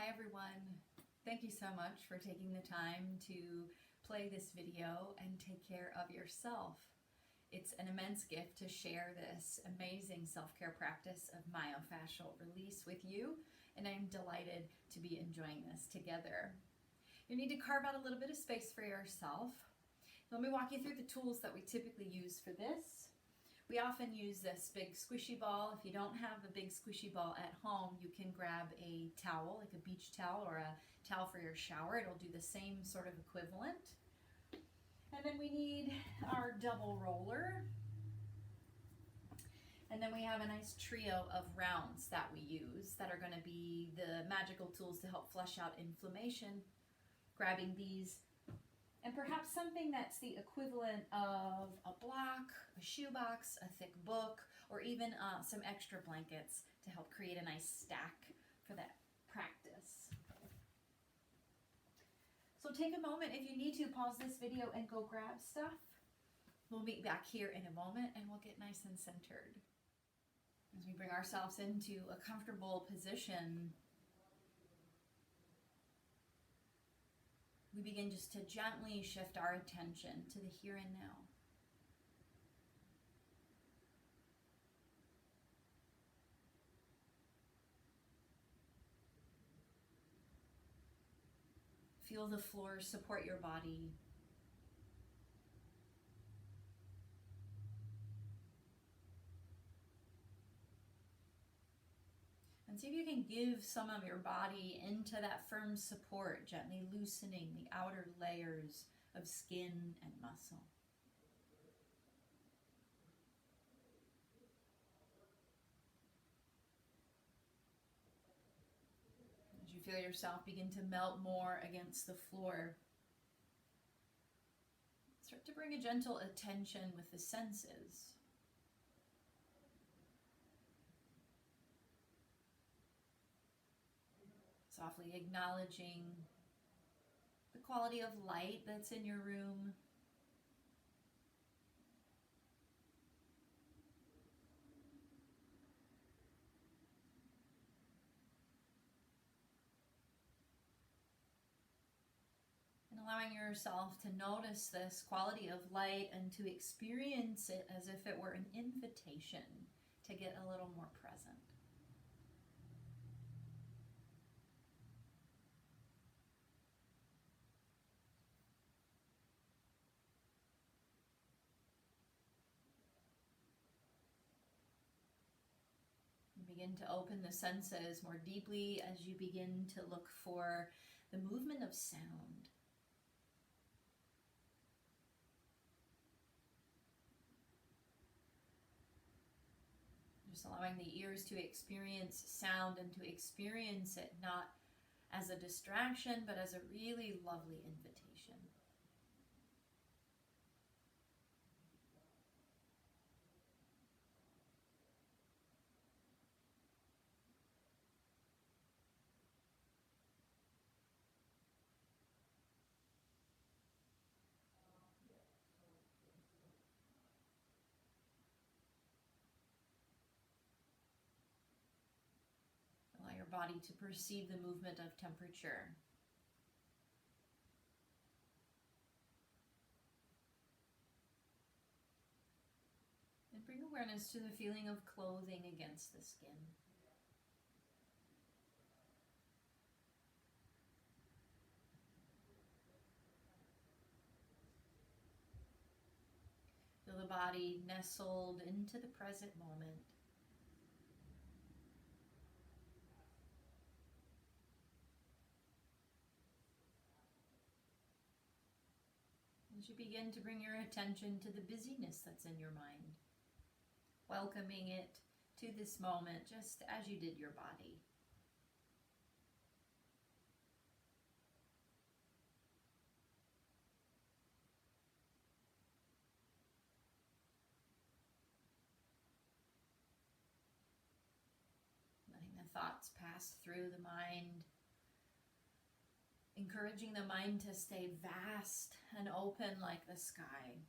Hi everyone. Thank you so much for taking the time to play this video and take care of yourself. It's an immense gift to share this amazing self-care practice of myofascial release with you, and I'm delighted to be enjoying this together. You need to carve out a little bit of space for yourself. Let me walk you through the tools that we typically use for this. We often use this big squishy ball. If you don't have a big squishy ball at home, you can grab a towel, like a beach towel or a towel for your shower. It'll do the same sort of equivalent. And then we need our double roller. And then we have a nice trio of rounds that we use that are going to be the magical tools to help flush out inflammation. Grabbing these, and perhaps something that's the equivalent of a block, a shoebox, a thick book, or even some extra blankets to help create a nice stack for that practice. So take a moment, if you need to, pause this video and go grab stuff. We'll meet back here in a moment and we'll get nice and centered. As we bring ourselves into a comfortable position, we begin just to gently shift our attention to the here and now. Feel the floor support your body. And see if you can give some of your body into that firm support, gently loosening the outer layers of skin and muscle. As you feel yourself begin to melt more against the floor, start to bring a gentle attention with the senses. Softly acknowledging the quality of light that's in your room. And allowing yourself to notice this quality of light and to experience it as if it were an invitation to get a little more present. Begin to open the senses more deeply as you begin to look for the movement of sound. Just allowing the ears to experience sound and to experience it not as a distraction, but as a really lovely invitation. Body to perceive the movement of temperature. And bring awareness to the feeling of clothing against the skin. Feel the body nestled into the present moment. As you begin to bring your attention to the busyness that's in your mind, welcoming it to this moment just as you did your body. Letting the thoughts pass through the mind, encouraging the mind to stay vast and open like the sky.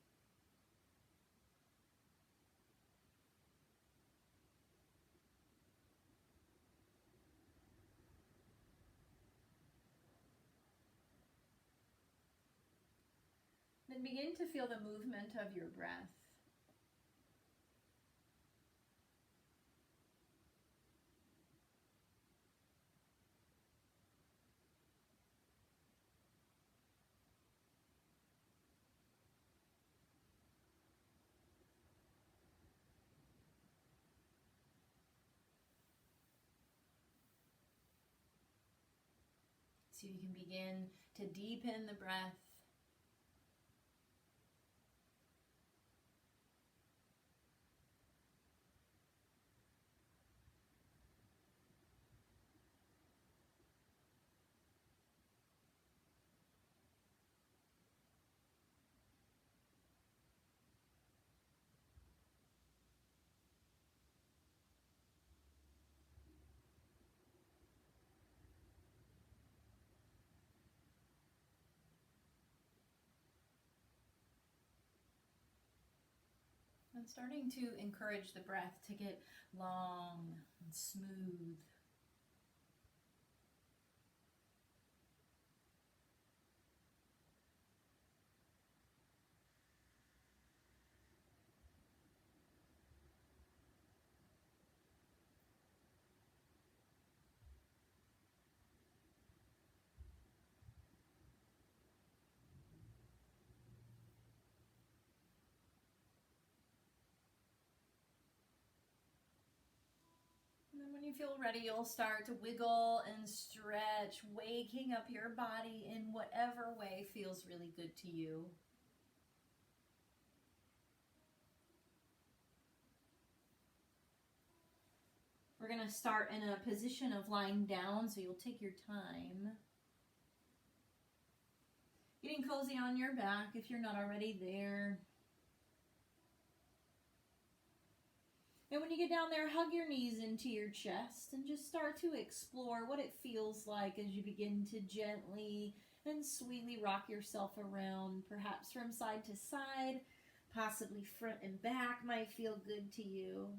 And begin to feel the movement of your breath. So you can begin to deepen the breath. And starting to encourage the breath to get long and smooth. And then when you feel ready, you'll start to wiggle and stretch, waking up your body in whatever way feels really good to you. We're going to start in a position of lying down, so you'll take your time. Getting cozy on your back if you're not already there. And when you get down there, hug your knees into your chest and just start to explore what it feels like as you begin to gently and sweetly rock yourself around, perhaps from side to side, possibly front and back might feel good to you.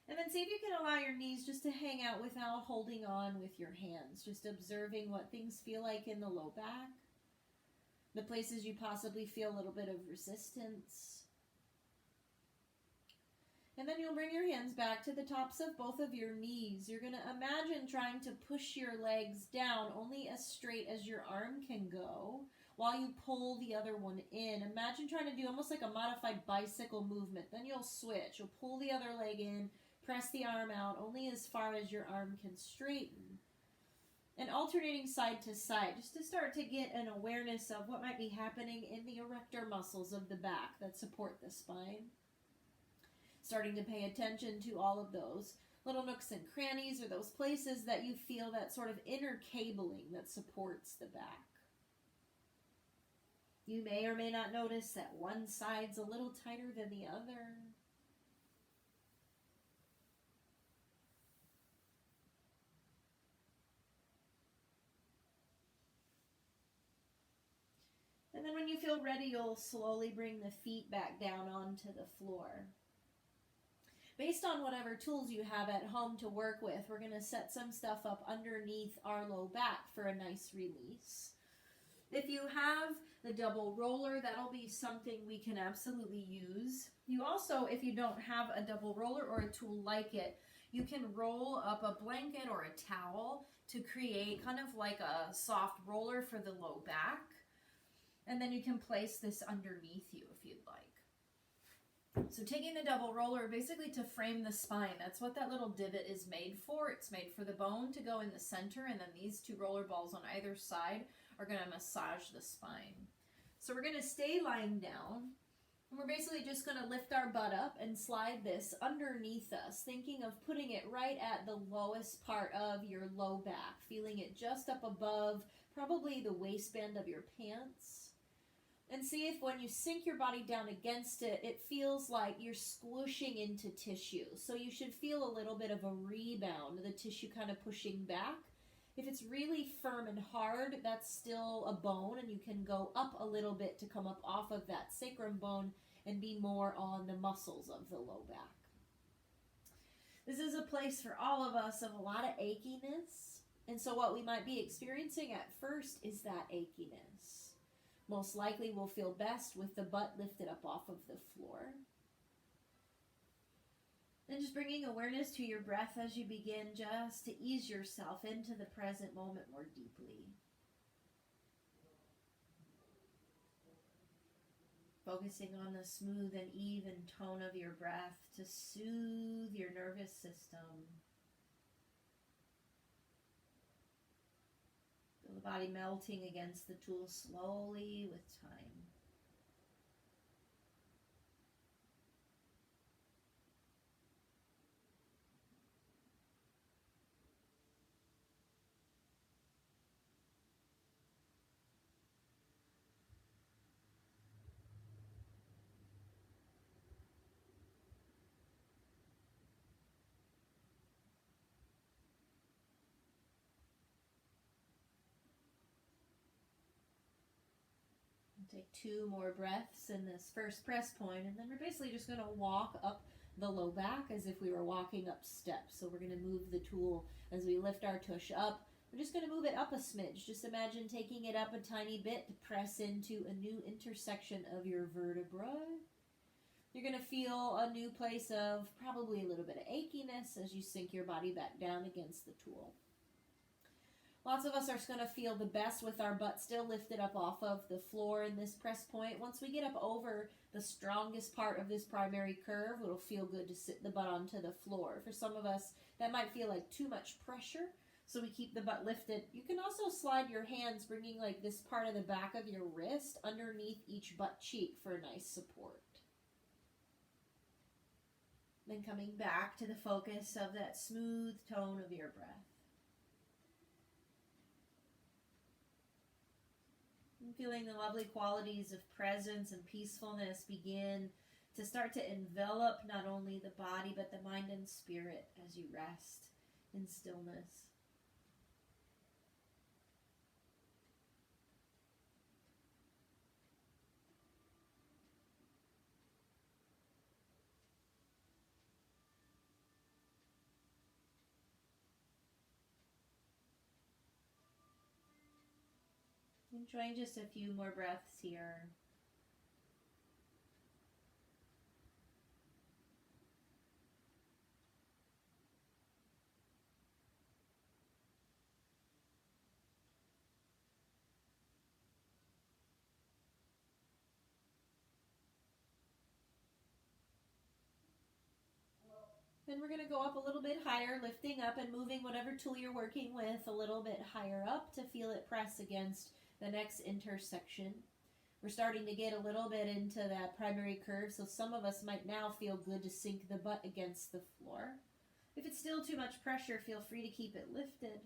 And then see if you can allow your knees just to hang out without holding on with your hands. Just observing what things feel like in the low back. The places you possibly feel a little bit of resistance. And then you'll bring your hands back to the tops of both of your knees. You're going to imagine trying to push your legs down only as straight as your arm can go while you pull the other one in. Imagine trying to do almost like a modified bicycle movement. Then you'll switch. You'll pull the other leg in. Press the arm out only as far as your arm can straighten. And alternating side to side, just to start to get an awareness of what might be happening in the erector muscles of the back that support the spine. Starting to pay attention to all of those little nooks and crannies, or those places that you feel that sort of inner cabling that supports the back. You may or may not notice that one side's a little tighter than the other. And then when you feel ready, you'll slowly bring the feet back down onto the floor. Based on whatever tools you have at home to work with, we're going to set some stuff up underneath our low back for a nice release. If you have the double roller, that'll be something we can absolutely use. You also, if you don't have a double roller or a tool like it, you can roll up a blanket or a towel to create kind of like a soft roller for the low back. And then you can place this underneath you if you'd like. So taking the double roller basically to frame the spine. That's what that little divot is made for. It's made for the bone to go in the center, and then these two roller balls on either side are going to massage the spine. So we're going to stay lying down, and we're basically just going to lift our butt up and slide this underneath us, thinking of putting it right at the lowest part of your low back, feeling it just up above probably the waistband of your pants. And see if when you sink your body down against it, it feels like you're squishing into tissue. So you should feel a little bit of a rebound, the tissue kind of pushing back If it's really firm and hard, that's still a bone, and you can go up a little bit to come up off of that sacrum bone and be more on the muscles of the low back. This is a place for all of us of a lot of achiness. And so what we might be experiencing at first is that achiness. Most likely we'll feel best with the butt lifted up off of the floor. And just bringing awareness to your breath as you begin just to ease yourself into the present moment more deeply. Focusing on the smooth and even tone of your breath to soothe your nervous system. Feel the body melting against the tool slowly with time. Take 2 more breaths in this first press point, and then we're basically just going to walk up the low back as if we were walking up steps. So we're going to move the tool as we lift our tush up. We're just going to move it up a smidge. Just imagine taking it up a tiny bit to press into a new intersection of your vertebrae. You're going to feel a new place of probably a little bit of achiness as you sink your body back down against the tool. Lots of us are going to feel the best with our butt still lifted up off of the floor in this press point. Once we get up over the strongest part of this primary curve, it'll feel good to sit the butt onto the floor. For some of us, that might feel like too much pressure, so we keep the butt lifted. You can also slide your hands, bringing like this part of the back of your wrist underneath each butt cheek for a nice support. Then coming back to the focus of that smooth tone of your breath. And feeling the lovely qualities of presence and peacefulness begin to start to envelop not only the body but the mind and spirit as you rest in stillness. Enjoying just a few more breaths here. Then we're going to go up a little bit higher, lifting up and moving whatever tool you're working with a little bit higher up to feel it press against the next intersection. We're starting to get a little bit into that primary curve, so some of us might now feel good to sink the butt against the floor. If it's still too much pressure, feel free to keep it lifted.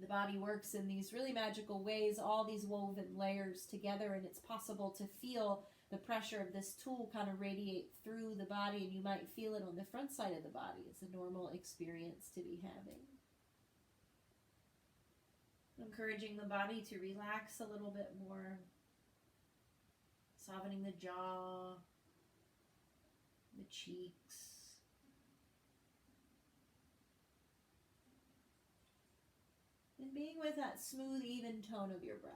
The body works in these really magical ways, all these woven layers together, and it's possible to feel the pressure of this tool kind of radiate through the body, and you might feel it on the front side of the body. It's a normal experience to be having. Encouraging the body to relax a little bit more, softening the jaw, the cheeks. And being with that smooth, even tone of your breath.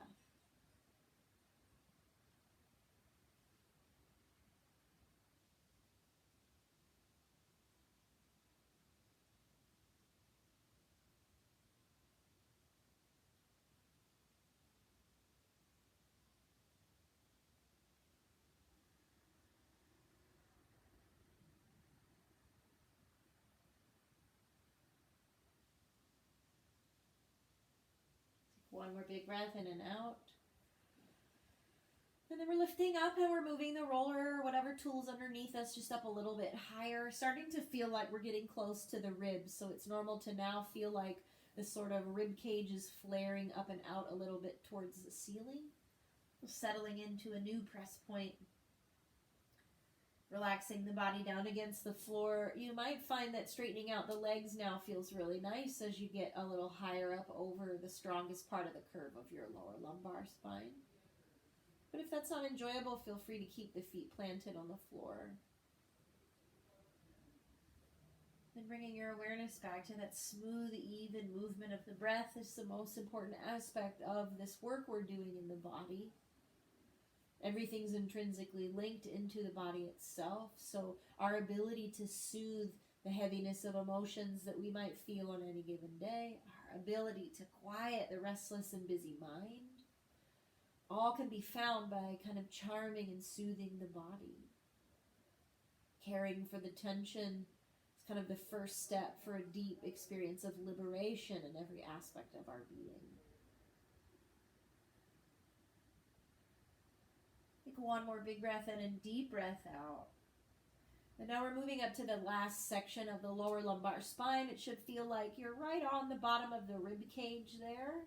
One more big breath in and out. And then we're lifting up and we're moving the roller or whatever tool's underneath us just up a little bit higher, starting to feel like we're getting close to the ribs. So it's normal to now feel like this sort of rib cage is flaring up and out a little bit towards the ceiling. Settling into a new press point. Relaxing the body down against the floor. You might find that straightening out the legs now feels really nice as you get a little higher up over the strongest part of the curve of your lower lumbar spine. But if that's not enjoyable, feel free to keep the feet planted on the floor. And bringing your awareness back to that smooth, even movement of the breath is the most important aspect of this work we're doing in the body. Everything's intrinsically linked into the body itself, so our ability to soothe the heaviness of emotions that we might feel on any given day, our ability to quiet the restless and busy mind, all can be found by kind of charming and soothing the body. Caring for the tension is kind of the first step for a deep experience of liberation in every aspect of our being. Take one more big breath in and deep breath out. And now we're moving up to the last section of the lower lumbar spine. It should feel like you're right on the bottom of the rib cage there.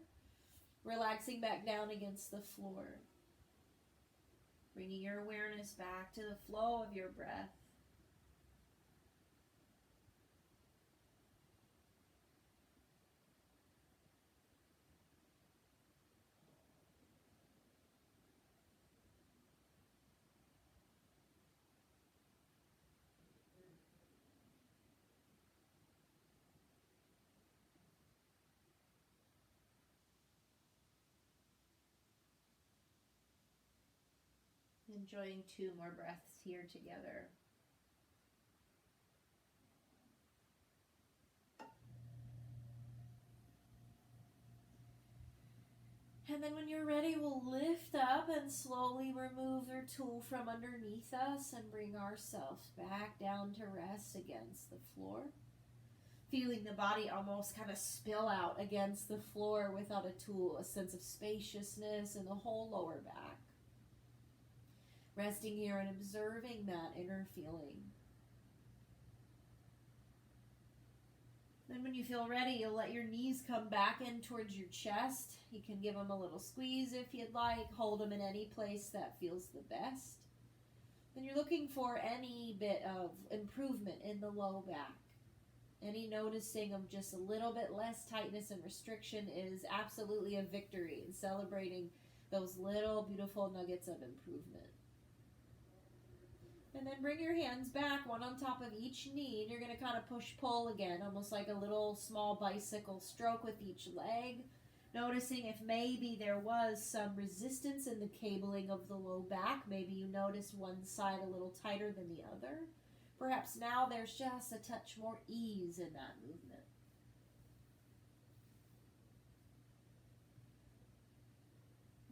Relaxing back down against the floor. Bringing your awareness back to the flow of your breath. Enjoying 2 more breaths here together. And then when you're ready, we'll lift up and slowly remove our tool from underneath us and bring ourselves back down to rest against the floor. Feeling the body almost kind of spill out against the floor without a tool, a sense of spaciousness in the whole lower back. Resting here and observing that inner feeling. Then when you feel ready, you'll let your knees come back in towards your chest. You can give them a little squeeze if you'd like. Hold them in any place that feels the best. Then you're looking for any bit of improvement in the low back. Any noticing of just a little bit less tightness and restriction is absolutely a victory in celebrating those little beautiful nuggets of improvement. And then bring your hands back, one on top of each knee, and you're going to kind of push-pull again, almost like a little small bicycle stroke with each leg. Noticing if maybe there was some resistance in the cabling of the low back. Maybe you notice one side a little tighter than the other. Perhaps now there's just a touch more ease in that movement.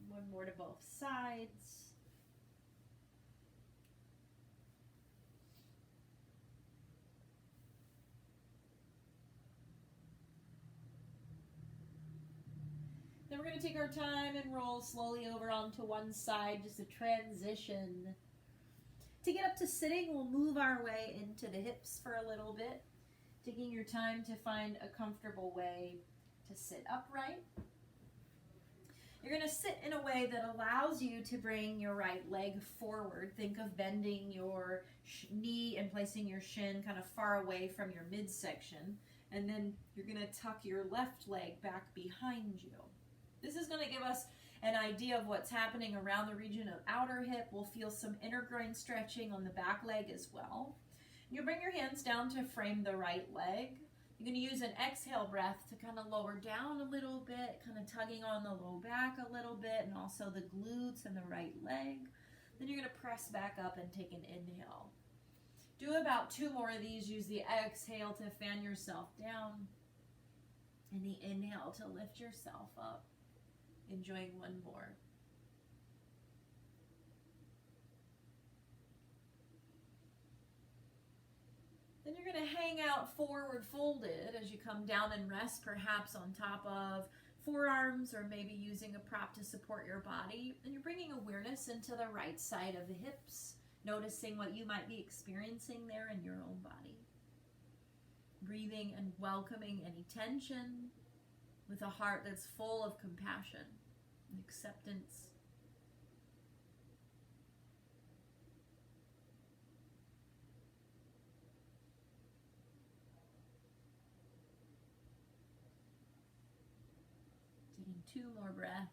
One more to both sides. Then we're going to take our time and roll slowly over onto one side, just a transition. To get up to sitting, we'll move our way into the hips for a little bit, taking your time to find a comfortable way to sit upright. You're going to sit in a way that allows you to bring your right leg forward. Think of bending your knee and placing your shin kind of far away from your midsection. And then you're going to tuck your left leg back behind you. This is going to give us an idea of what's happening around the region of outer hip. We'll feel some inner groin stretching on the back leg as well. You bring your hands down to frame the right leg. You're going to use an exhale breath to kind of lower down a little bit, kind of tugging on the low back a little bit, and also the glutes and the right leg. Then you're going to press back up and take an inhale. Do about 2 more of these. Use the exhale to fan yourself down, and the inhale to lift yourself up. Enjoying one more. Then you're going to hang out forward folded as you come down and rest, perhaps on top of forearms or maybe using a prop to support your body. And you're bringing awareness into the right side of the hips, noticing what you might be experiencing there in your own body. Breathing and welcoming any tension with a heart that's full of compassion and acceptance. 2 more breaths.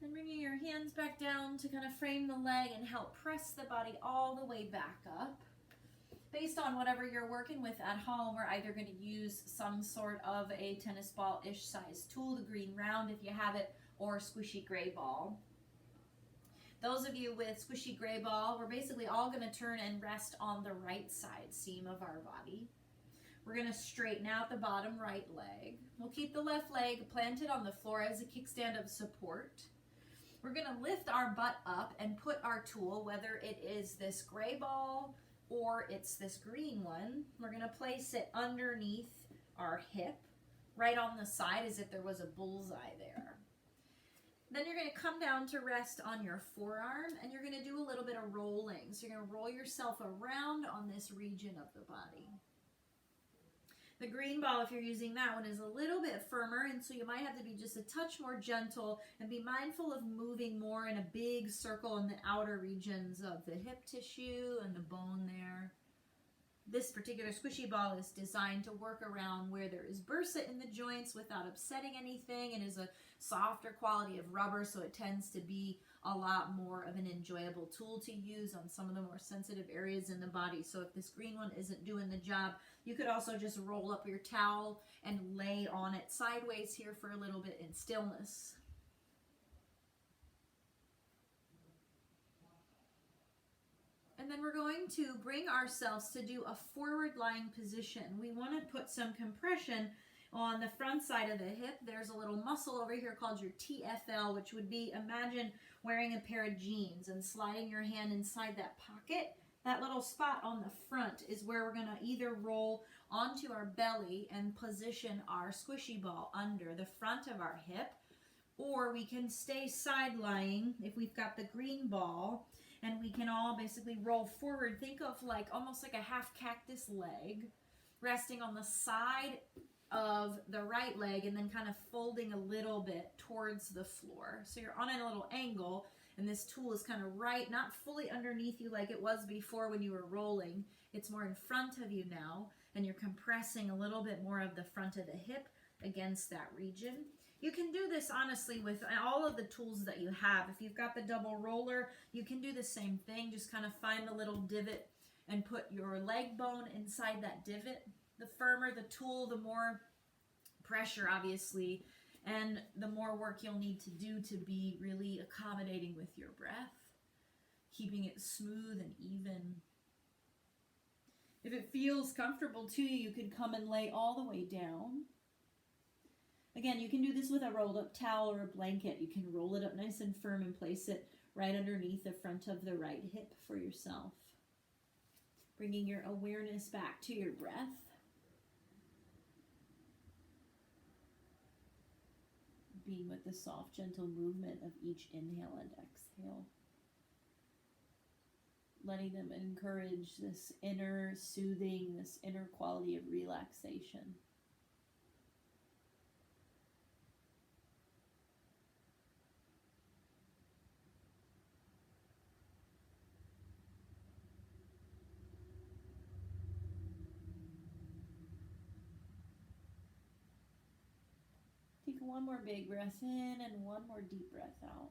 And bringing your hands back down to kind of frame the leg and help press the body all the way back up. Based on whatever you're working with at home, we're either going to use some sort of a tennis ball-ish size tool, the green round if you have it, or squishy gray ball. Those of you with squishy gray ball, we're basically all going to turn and rest on the right side seam of our body. We're going to straighten out the bottom right leg. We'll keep the left leg planted on the floor as a kickstand of support. We're going to lift our butt up and put our tool, whether it is this gray ball or it's this green one, we're going to place it underneath our hip, right on the side as if there was a bullseye there. Then you're going to come down to rest on your forearm, and you're going to do a little bit of rolling. So you're going to roll yourself around on this region of the body. The green ball, if you're using that one, is a little bit firmer, and so you might have to be just a touch more gentle and be mindful of moving more in a big circle in the outer regions of the hip tissue and the bone there. This particular squishy ball is designed to work around where there is bursa in the joints without upsetting anything, and is a softer quality of rubber, so it tends to be a lot more of an enjoyable tool to use on some of the more sensitive areas in the body. So if this green one isn't doing the job, you could also just roll up your towel and lay on it sideways here for a little bit in stillness. And then we're going to bring ourselves to do a forward lying position. We want to put some compression on the front side of the hip. There's a little muscle over here called your TFL, which would be, imagine wearing a pair of jeans and sliding your hand inside that pocket. That little spot on the front is where we're going to either roll onto our belly and position our squishy ball under the front of our hip, or we can stay side lying if we've got the green ball, and we can all basically roll forward. Think of like almost like a half cactus leg resting on the side of the right leg and then kind of folding a little bit towards the floor. So you're on a little angle, and this tool is kind of right, not fully underneath you like it was before when you were rolling. It's more in front of you now, and you're compressing a little bit more of the front of the hip against that region. You can do this honestly with all of the tools that you have. If you've got the double roller, you can do the same thing. Just kind of find the little divot and put your leg bone inside that divot. The firmer the tool, the more pressure, obviously, and the more work you'll need to do to be really accommodating with your breath, keeping it smooth and even. If it feels comfortable to you, you can come and lay all the way down. Again, you can do this with a rolled up towel or a blanket. You can roll it up nice and firm and place it right underneath the front of the right hip for yourself. Bringing your awareness back to your breath. Being with the soft, gentle movement of each inhale and exhale. Letting them encourage this inner soothing, this inner quality of relaxation. Take one more big breath in and one more deep breath out.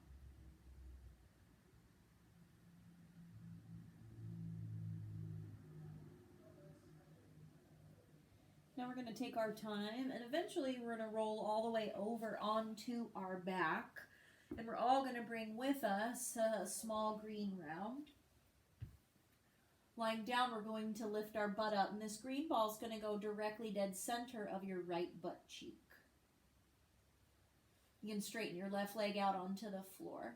Now we're going to take our time, and eventually we're going to roll all the way over onto our back. And we're all going to bring with us a small green round. Lying down, we're going to lift our butt up, and this green ball is going to go directly dead center of your right butt cheek. You can straighten your left leg out onto the floor,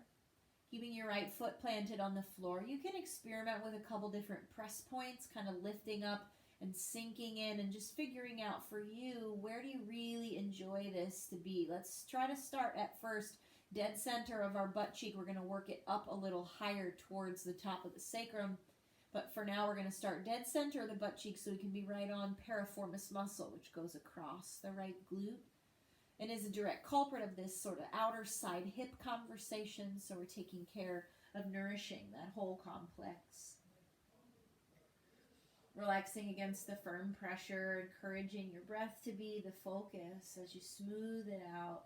keeping your right foot planted on the floor. You can experiment with a couple different press points, kind of lifting up and sinking in and just figuring out for you, where do you really enjoy this to be? Let's try to start at first dead center of our butt cheek. We're going to work it up a little higher towards the top of the sacrum. But for now, we're going to start dead center of the butt cheek so we can be right on piriformis muscle, which goes across the right glute and is a direct culprit of this sort of outer side hip conversation. So we're taking care of nourishing that whole complex. Relaxing against the firm pressure, encouraging your breath to be the focus as you smooth it out.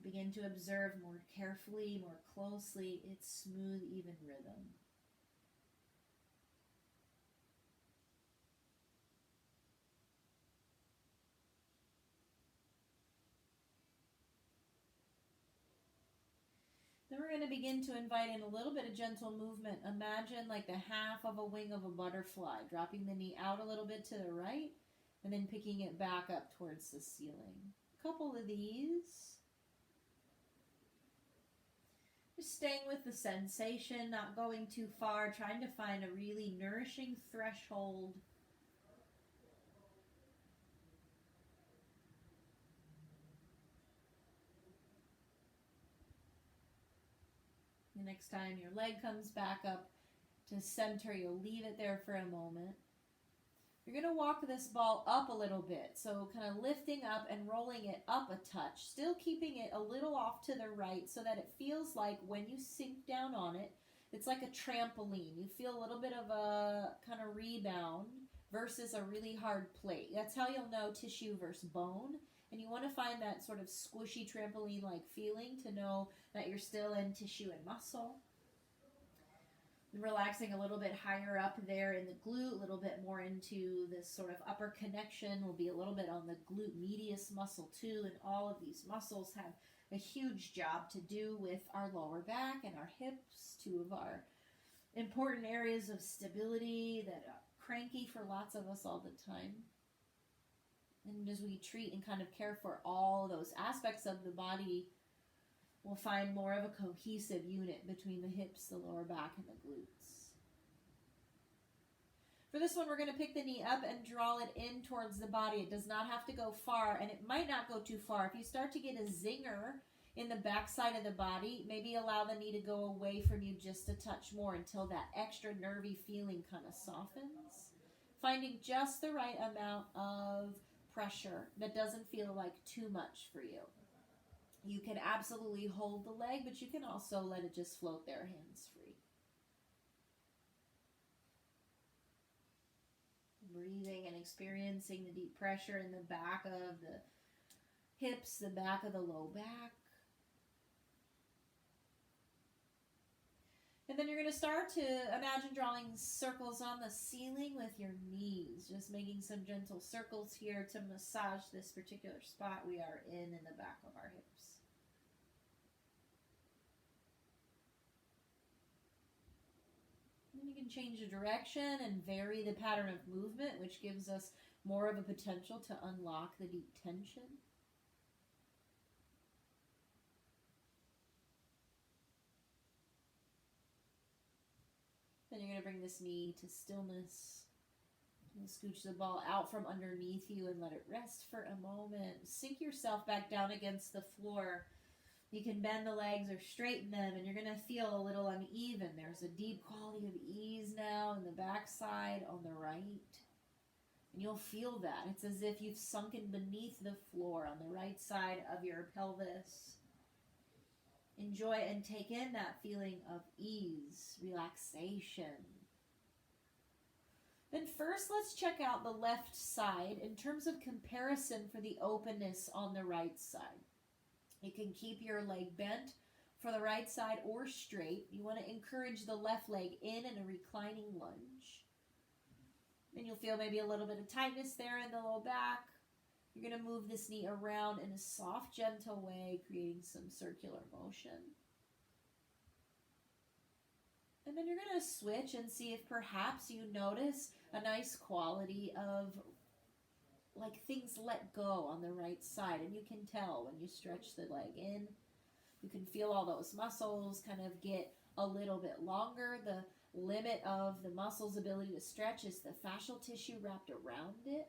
Begin to observe more carefully, more closely, its smooth, even rhythm. Then we're going to begin to invite in a little bit of gentle movement. Imagine like the half of a wing of a butterfly, dropping the knee out a little bit to the right, and then picking it back up towards the ceiling. A couple of these. Just staying with the sensation, not going too far, trying to find a really nourishing threshold. The next time your leg comes back up to center, you'll leave it there for a moment. You're going to walk this ball up a little bit, so kind of lifting up and rolling it up a touch, still keeping it a little off to the right so that it feels like when you sink down on it, it's like a trampoline. You feel a little bit of a kind of rebound versus a really hard plate. That's how you'll know tissue versus bone. And you want to find that sort of squishy trampoline-like feeling to know that you're still in tissue and muscle. And relaxing a little bit higher up there in the glute, a little bit more into this sort of upper connection. Will be a little bit on the glute medius muscle too. And all of these muscles have a huge job to do with our lower back and our hips, two of our important areas of stability that are cranky for lots of us all the time. And as we treat and kind of care for all those aspects of the body, we'll find more of a cohesive unit between the hips, the lower back, and the glutes. For this one, we're going to pick the knee up and draw it in towards the body. It does not have to go far, and it might not go too far. If you start to get a zinger in the back side of the body, maybe allow the knee to go away from you just a touch more until that extra nervy feeling kind of softens. Finding just the right amount of pressure that doesn't feel like too much for you. You can absolutely hold the leg, but you can also let it just float there hands-free. Breathing and experiencing the deep pressure in the back of the hips, the back of the low back. And then you're going to start to imagine drawing circles on the ceiling with your knees. Just making some gentle circles here to massage this particular spot we are in the back of our hips. Then you can change the direction and vary the pattern of movement, which gives us more of a potential to unlock the deep tension. Then you're going to bring this knee to stillness. And scooch the ball out from underneath you and let it rest for a moment. Sink yourself back down against the floor. You can bend the legs or straighten them, and you're going to feel a little uneven. There's a deep quality of ease now in the backside on the right. And you'll feel that. It's as if you've sunken beneath the floor on the right side of your pelvis. Enjoy and take in that feeling of ease, relaxation. Then first, let's check out the left side in terms of comparison for the openness on the right side. You can keep your leg bent for the right side or straight. You want to encourage the left leg in a reclining lunge. And you'll feel maybe a little bit of tightness there in the low back. You're going to move this knee around in a soft, gentle way, creating some circular motion. And then you're going to switch and see if perhaps you notice a nice quality of like things let go on the right side. And you can tell when you stretch the leg in. You can feel all those muscles kind of get a little bit longer. The limit of the muscle's ability to stretch is the fascial tissue wrapped around it.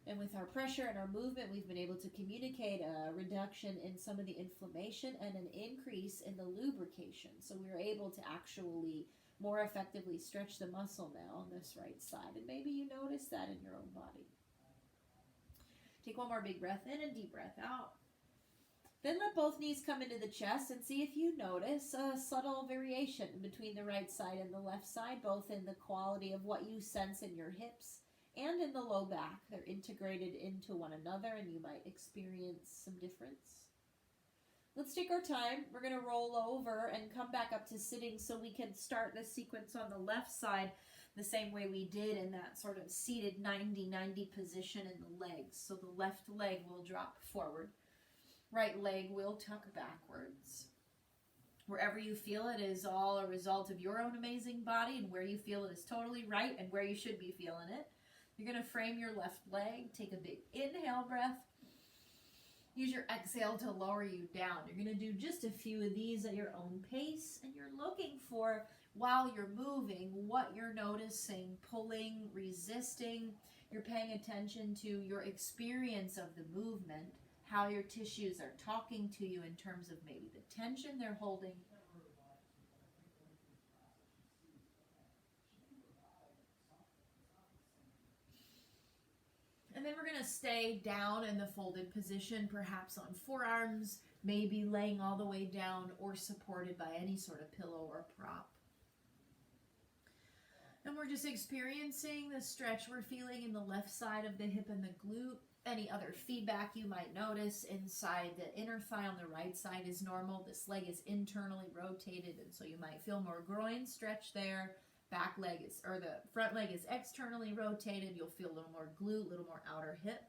And with our pressure and our movement, we've been able to communicate a reduction in some of the inflammation and an increase in the lubrication. So we are able to actually more effectively stretch the muscle now on this right side. And maybe you notice that in your own body. Take one more big breath in and deep breath out. Then let both knees come into the chest and see if you notice a subtle variation between the right side and the left side, both in the quality of what you sense in your hips and in the low back. They're integrated into one another and you might experience some difference. Let's take our time. We're going to roll over and come back up to sitting so we can start the sequence on the left side the same way we did in that sort of seated 90-90 position in the legs. So the left leg will drop forward. Right leg will tuck backwards. Wherever you feel it is all a result of your own amazing body, and where you feel it is totally right and where you should be feeling it. You're going to frame your left leg. Take a big inhale breath. Use your exhale to lower you down. You're going to do just a few of these at your own pace, and you're looking for, while you're moving, what you're noticing, pulling, resisting. You're paying attention to your experience of the movement, how your tissues are talking to you in terms of maybe the tension they're holding. And then we're going to stay down in the folded position, perhaps on forearms, maybe laying all the way down or supported by any sort of pillow or prop. And we're just experiencing the stretch we're feeling in the left side of the hip and the glute. Any other feedback you might notice inside the inner thigh on the right side is normal. This leg is internally rotated, and so you might feel more groin stretch there. Back leg is, or the front leg is externally rotated. You'll feel a little more glute, a little more outer hip.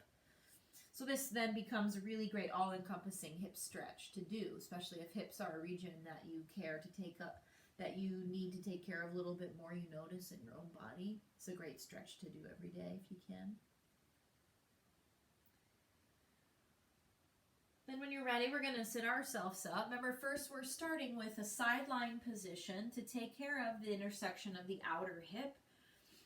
So this then becomes a really great all-encompassing hip stretch to do, especially if hips are a region that you care to take up, that you need to take care of a little bit more, you notice in your own body. It's a great stretch to do every day if you can. Then when you're ready, we're going to sit ourselves up. Remember, first we're starting with a sideline position to take care of the intersection of the outer hip.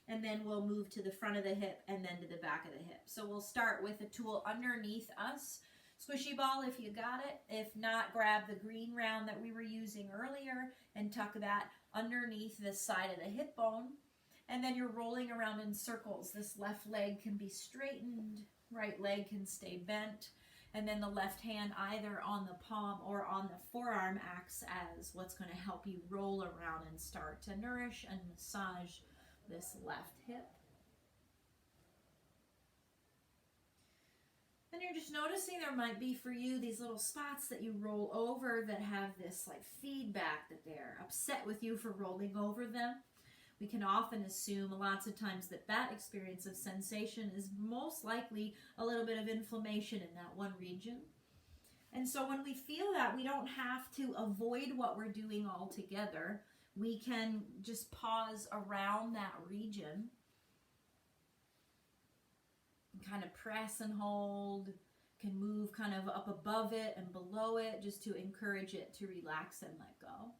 And then we'll move to the front of the hip and then to the back of the hip. So we'll start with a tool underneath us. Squishy ball if you got it. If not, grab the green round that we were using earlier and tuck that underneath the side of the hip bone. And then you're rolling around in circles. This left leg can be straightened, right leg can stay bent. And then the left hand either on the palm or on the forearm acts as what's going to help you roll around and start to nourish and massage this left hip. And you're just noticing there might be for you these little spots that you roll over that have this like feedback that they're upset with you for rolling over them. We can often assume lots of times that that experience of sensation is most likely a little bit of inflammation in that one region. And so when we feel that, we don't have to avoid what we're doing altogether. We can just pause around that region, kind of press and hold, can move kind of up above it and below it just to encourage it to relax and let go.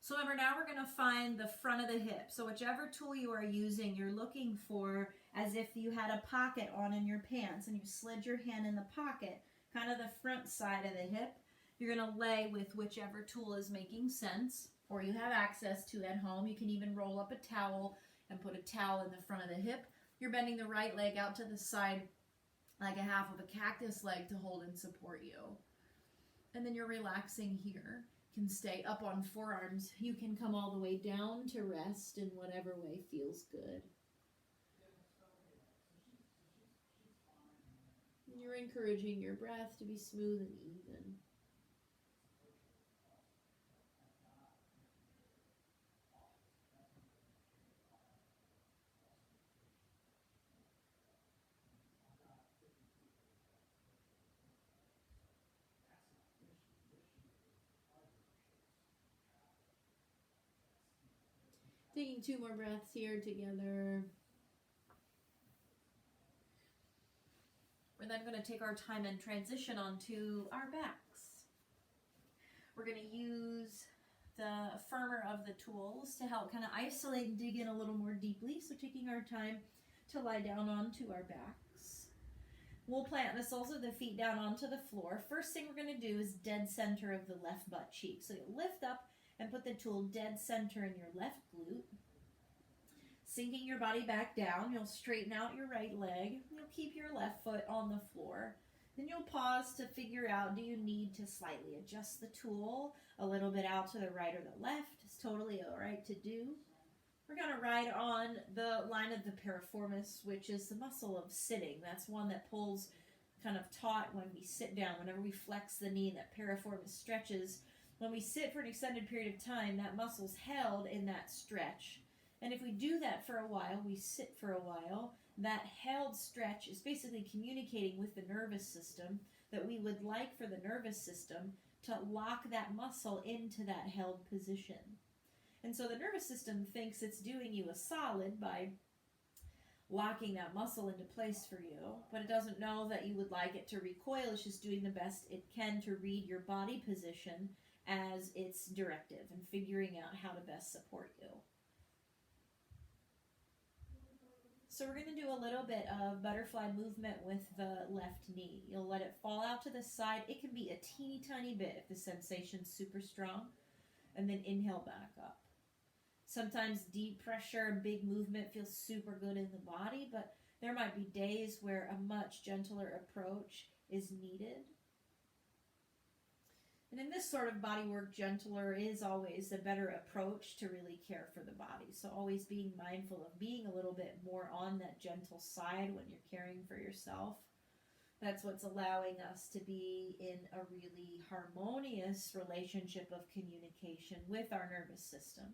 So remember, now we're going to find the front of the hip. So whichever tool you are using, you're looking for as if you had a pocket on in your pants and you slid your hand in the pocket, kind of the front side of the hip. You're going to lay with whichever tool is making sense or you have access to at home. You can even roll up a towel and put a towel in the front of the hip. You're bending the right leg out to the side like a half of a cactus leg to hold and support you. And then you're relaxing here. Can stay up on forearms. You can come all the way down to rest in whatever way feels good. And you're encouraging your breath to be smooth and even. Taking 2 more breaths here together. We're then going to take our time and transition onto our backs. We're going to use the firmer of the tools to help kind of isolate and dig in a little more deeply. So taking our time to lie down onto our backs. We'll plant the soles of the feet down onto the floor. First thing we're going to do is dead center of the left butt cheek. So you lift up and put the tool dead center in your left glute. Sinking your body back down, you'll straighten out your right leg. You'll keep your left foot on the floor. Then you'll pause to figure out, do you need to slightly adjust the tool a little bit out to the right or the left? It's totally all right to do. We're going to ride on the line of the piriformis, which is the muscle of sitting. That's one that pulls kind of taut when we sit down. Whenever we flex the knee, that piriformis stretches. When we sit for an extended period of time, that muscle's held in that stretch. And if we do that for a while, we sit for a while, that held stretch is basically communicating with the nervous system that we would like for the nervous system to lock that muscle into that held position. And so the nervous system thinks it's doing you a solid by locking that muscle into place for you, but it doesn't know that you would like it to recoil. It's just doing the best it can to read your body position as its directive and figuring out how to best support you. So we're going to do a little bit of butterfly movement with the left knee. You'll let it fall out to the side. It can be a teeny tiny bit if the sensation's super strong. And then inhale back up. Sometimes deep pressure and big movement feels super good in the body, but there might be days where a much gentler approach is needed. And in this sort of body work, gentler is always a better approach to really care for the body. So always being mindful of being a little bit more on that gentle side when you're caring for yourself. That's what's allowing us to be in a really harmonious relationship of communication with our nervous system,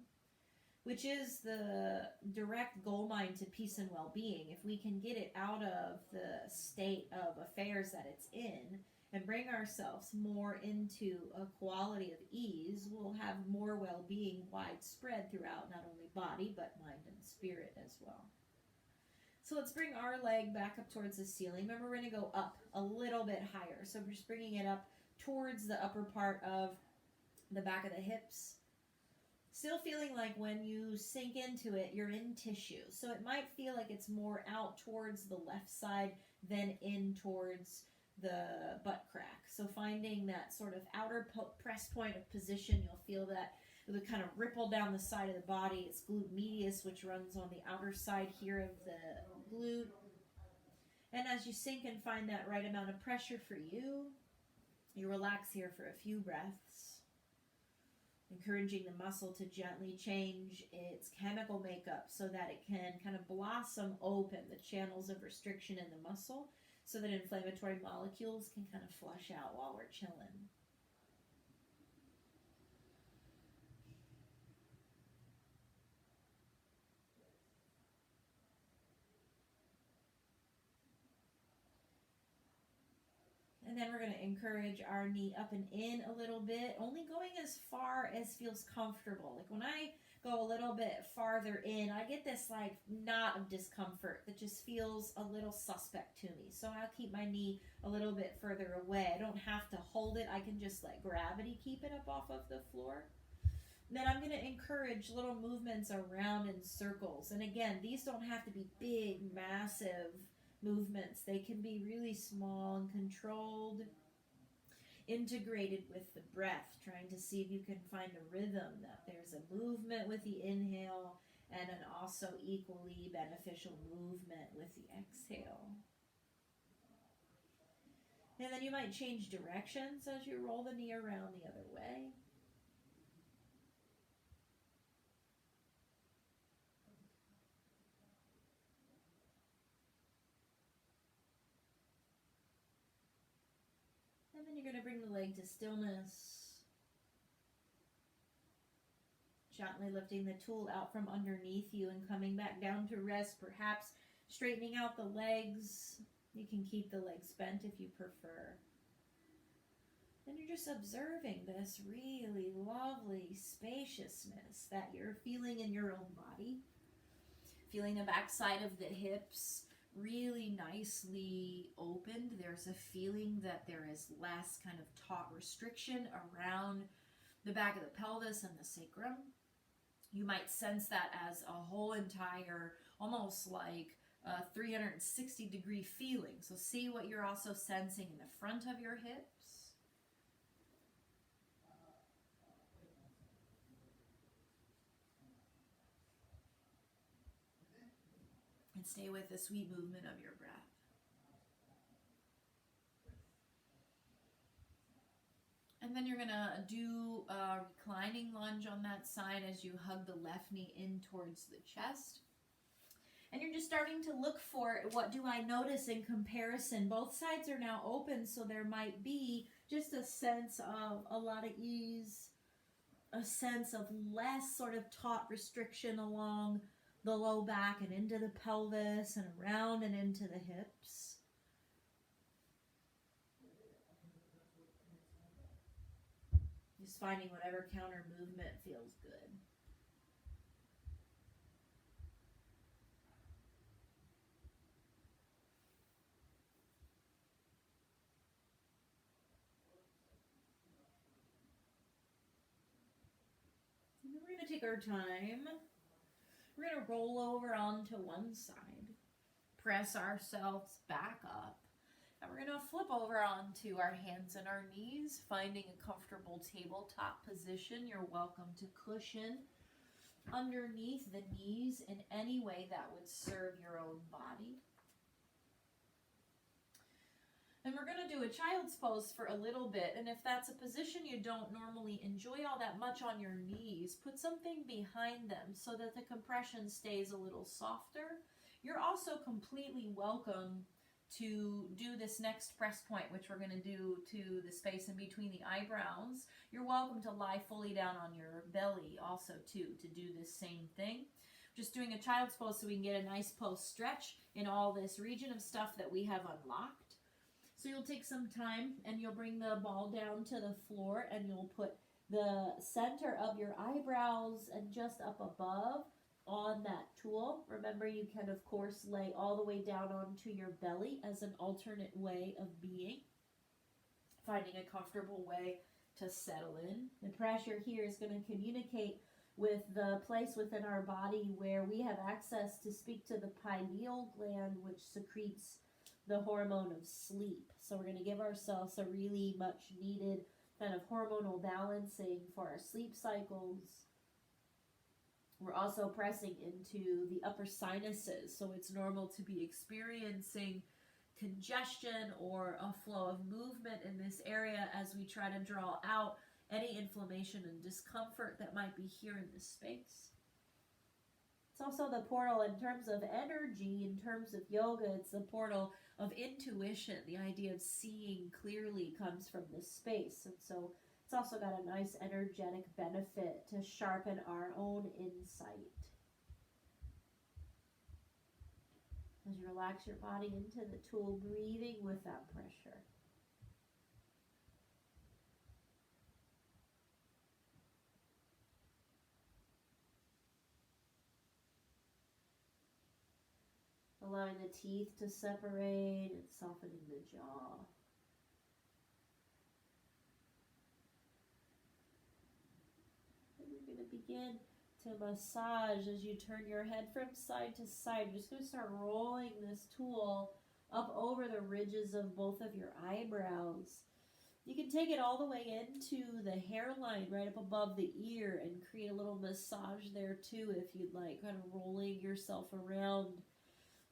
which is the direct goal mine to peace and well-being. If we can get it out of the state of affairs that it's in and bring ourselves more into a quality of ease, we'll have more well-being widespread throughout not only body, but mind and spirit as well. So let's bring our leg back up towards the ceiling. Remember, we're going to go up a little bit higher. So we're just bringing it up towards the upper part of the back of the hips. Still feeling like when you sink into it, you're in tissue. So it might feel like it's more out towards the left side than in towards the butt crack. So finding that sort of outer press point of position, you'll feel that it would kind of ripple down the side of the body. It's glute medius, which runs on the outer side here of the glute. And as you sink and find that right amount of pressure for you, you relax here for a few breaths, encouraging the muscle to gently change its chemical makeup so that it can kind of blossom open the channels of restriction in the muscle so that inflammatory molecules can kind of flush out while we're chilling. And then we're going to encourage our knee up and in a little bit, only going as far as feels comfortable. Like when I go a little bit farther in, I get this like knot of discomfort that just feels a little suspect to me. So I'll keep my knee a little bit further away. I don't have to hold it. I can just let gravity keep it up off of the floor. Then I'm going to encourage little movements around in circles. And again, these don't have to be big, massive movements. They can be really small and controlled, integrated with the breath, trying to see if you can find a rhythm, that there's a movement with the inhale and an also equally beneficial movement with the exhale. And then you might change directions as you roll the knee around the other way. And then you're going to bring the leg to stillness. Gently lifting the tool out from underneath you and coming back down to rest, perhaps straightening out the legs. You can keep the legs bent if you prefer. Then you're just observing this really lovely spaciousness that you're feeling in your own body. Feeling the backside of the hips really nicely opened. There's a feeling that there is less kind of taut restriction around the back of the pelvis and the sacrum. You might sense that as a whole entire, almost like a 360-degree feeling. So see what you're also sensing in the front of your hips. And stay with the sweet movement of your breath. And then you're going to do a reclining lunge on that side as you hug the left knee in towards the chest. And you're just starting to look for, what do I notice in comparison? Both sides are now open, so there might be just a sense of a lot of ease, a sense of less sort of taut restriction along the low back and into the pelvis and around and into the hips. Just finding whatever counter movement feels good. And then we're going to take our time. We're going to roll over onto one side, press ourselves back up, and we're going to flip over onto our hands and our knees, finding a comfortable tabletop position. You're welcome to cushion underneath the knees in any way that would serve your own body. And we're going to do a child's pose for a little bit. And if that's a position you don't normally enjoy all that much on your knees, put something behind them so that the compression stays a little softer. You're also completely welcome to do this next press point, which we're going to do to the space in between the eyebrows. You're welcome to lie fully down on your belly also too, to do this same thing. Just doing a child's pose so we can get a nice post stretch in all this region of stuff that we have unlocked. So you'll take some time and you'll bring the ball down to the floor and you'll put the center of your eyebrows and just up above on that tool. Remember, you can of course lay all the way down onto your belly as an alternate way of being. Finding a comfortable way to settle in. The pressure here is going to communicate with the place within our body where we have access to speak to the pineal gland, which secretes the hormone of sleep. So we're going to give ourselves a really much needed kind of hormonal balancing for our sleep cycles. We're also pressing into the upper sinuses, so it's normal to be experiencing congestion or a flow of movement in this area as we try to draw out any inflammation and discomfort that might be here in this space. It's also the portal in terms of energy, in terms of yoga, it's the portal of intuition. The idea of seeing clearly comes from this space. And so it's also got a nice energetic benefit to sharpen our own insight. As you relax your body into the tool, breathing with that pressure. Allowing the teeth to separate and softening the jaw. And we're going to begin to massage as you turn your head from side to side. You're just going to start rolling this tool up over the ridges of both of your eyebrows. You can take it all the way into the hairline right up above the ear and create a little massage there too if you'd like, kind of rolling yourself around,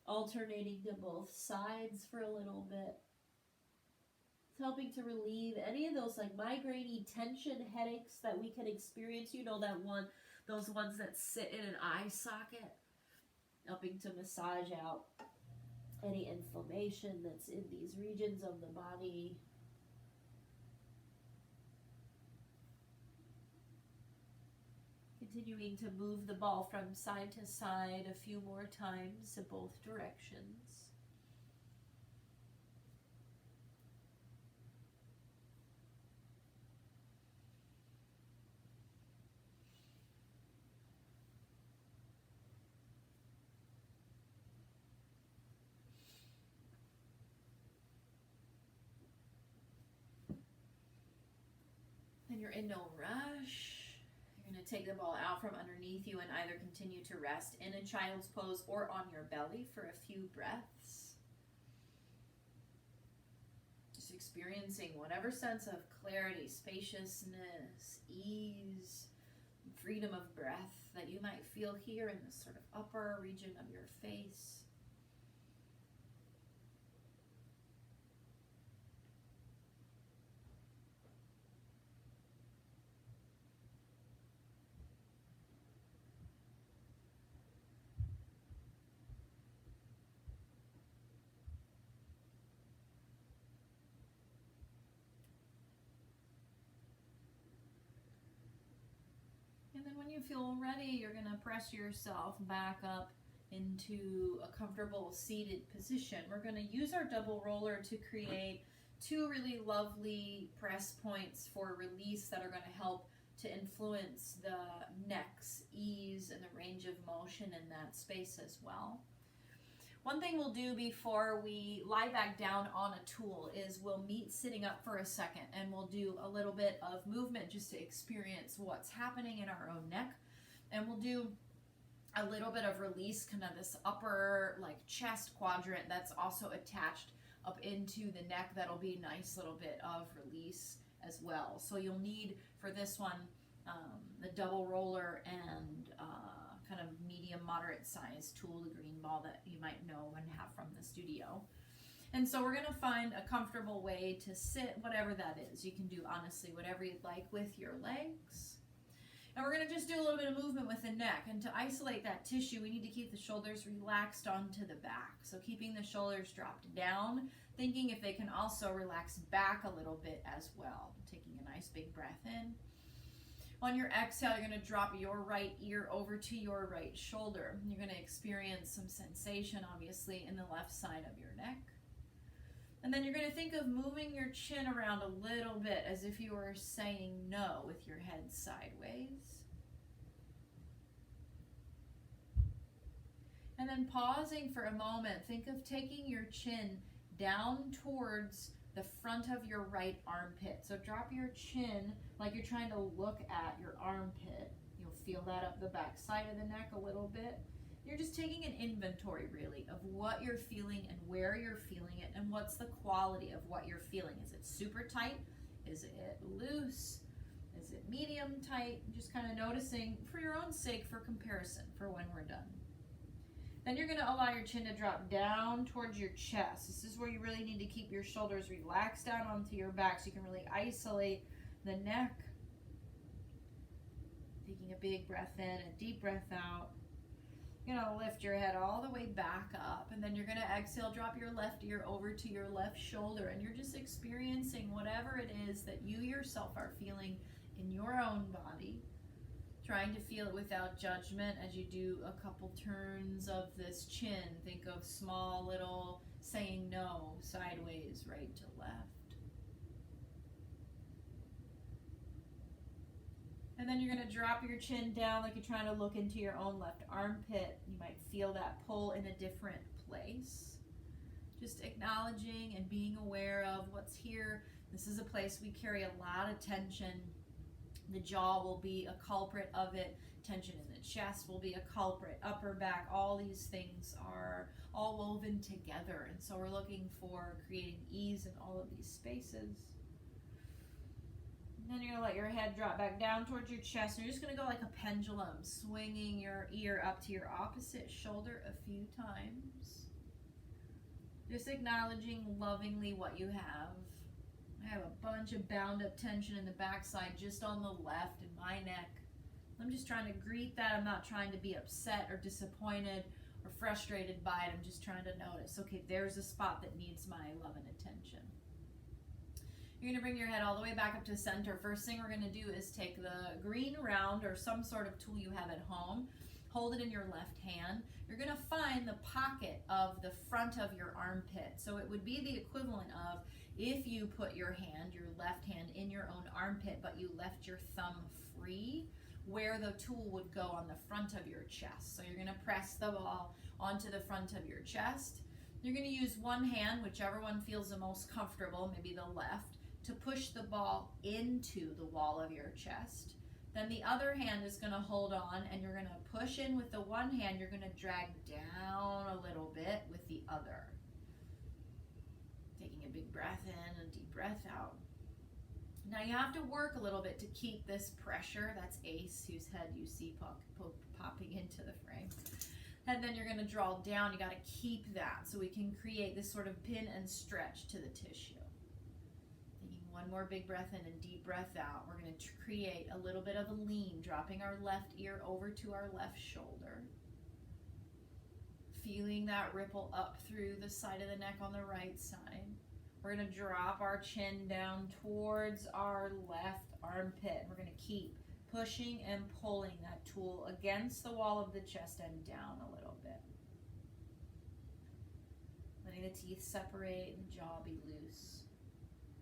alternating to both sides for a little bit. It's helping to relieve any of those like migraine-y tension headaches that we can experience. You know that one, those ones that sit in an eye socket. Helping to massage out any inflammation that's in these regions of the body. Continuing to move the ball from side to side a few more times in both directions. And you're in no rush. You're going to take the ball out from underneath you and either continue to rest in a child's pose or on your belly for a few breaths. Just experiencing whatever sense of clarity, spaciousness, ease, freedom of breath that you might feel here in this sort of upper region of your face. feel ready, you're going to press yourself back up into a comfortable seated position. We're going to use our double roller to create two really lovely press points for release that are going to help to influence the neck's ease and the range of motion in that space as well. One thing we'll do before we lie back down on a tool is we'll meet sitting up for a second, and we'll do a little bit of movement just to experience what's happening in our own neck. And we'll do a little bit of release, kind of this upper like chest quadrant that's also attached up into the neck. That'll be a nice little bit of release as well. So you'll need for this one the double roller and kind of medium moderate size tool, the green ball that you might know and have from the studio. And so we're going to find a comfortable way to sit, whatever that is. You can do honestly whatever you'd like with your legs. And we're going to just do a little bit of movement with the neck. And to isolate that tissue, we need to keep the shoulders relaxed onto the back. So keeping the shoulders dropped down, thinking if they can also relax back a little bit as well. Taking a nice big breath in. On your exhale, you're going to drop your right ear over to your right shoulder. You're going to experience some sensation, obviously, in the left side of your neck. And then you're going to think of moving your chin around a little bit as if you were saying no with your head sideways. And then pausing for a moment, think of taking your chin down towards the front of your right armpit. So drop your chin like you're trying to look at your armpit. You'll feel that up the back side of the neck a little bit. You're just taking an inventory, really, of what you're feeling and where you're feeling it and what's the quality of what you're feeling. Is it super tight? Is it loose? Is it medium tight? Just kind of noticing for your own sake, for comparison, for when we're done. Then you're going to allow your chin to drop down towards your chest. This is where you really need to keep your shoulders relaxed down onto your back so you can really isolate the neck. Taking a big breath in, a deep breath out. You're going to lift your head all the way back up, and then you're going to exhale, drop your left ear over to your left shoulder, and you're just experiencing whatever it is that you yourself are feeling in your own body. Trying to feel it without judgment as you do a couple turns of this chin. Think of small little saying no, sideways, right to left. And then you're going to drop your chin down like you're trying to look into your own left armpit. You might feel that pull in a different place. Just acknowledging and being aware of what's here. This is a place we carry a lot of tension. The jaw will be a culprit of it. Tension in the chest will be a culprit. Upper back, all these things are all woven together. And so we're looking for creating ease in all of these spaces. And then you're going to let your head drop back down towards your chest. And you're just going to go like a pendulum, swinging your ear up to your opposite shoulder a few times. Just acknowledging lovingly what you have. I have a bunch of bound up tension in the backside just on the left in my neck. I'm just trying to greet that. I'm not trying to be upset or disappointed or frustrated by it. I'm just trying to notice, okay, there's a spot that needs my love and attention. You're going to bring your head all the way back up to center. First thing we're going to do is take the green round or some sort of tool you have at home. Hold it in your left hand. You're going to find the pocket of the front of your armpit. So it would be the equivalent of if you put your hand, your left hand, in your own armpit, but you left your thumb free, where the tool would go on the front of your chest. So you're going to press the ball onto the front of your chest. You're going to use one hand, whichever one feels the most comfortable, maybe the left, to push the ball into the wall of your chest. Then the other hand is going to hold on, and you're going to push in with the one hand. You're going to drag down a little bit with the other. Taking a big breath in, a deep breath out. Now you have to work a little bit to keep this pressure. That's Ace, whose head you see popping into the frame. And then you're going to draw down. You got to keep that so we can create this sort of pin and stretch to the tissue. Taking one more big breath in and deep breath out. We're going to create a little bit of a lean, dropping our left ear over to our left shoulder. Feeling that ripple up through the side of the neck on the right side. We're going to drop our chin down towards our left armpit. We're going to keep pushing and pulling that tool against the wall of the chest and down a little bit. Letting the teeth separate and the jaw be loose.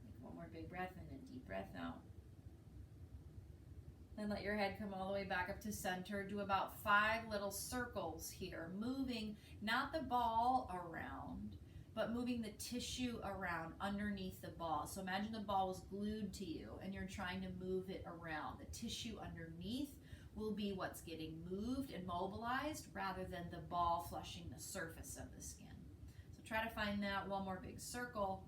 Take one more big breath in and deep breath out. Then let your head come all the way back up to center. Do about 5 little circles here, moving not the ball around, but moving the tissue around underneath the ball. So imagine the ball was glued to you and you're trying to move it around. The tissue underneath will be what's getting moved and mobilized rather than the ball flushing the surface of the skin. So try to find that one more big circle.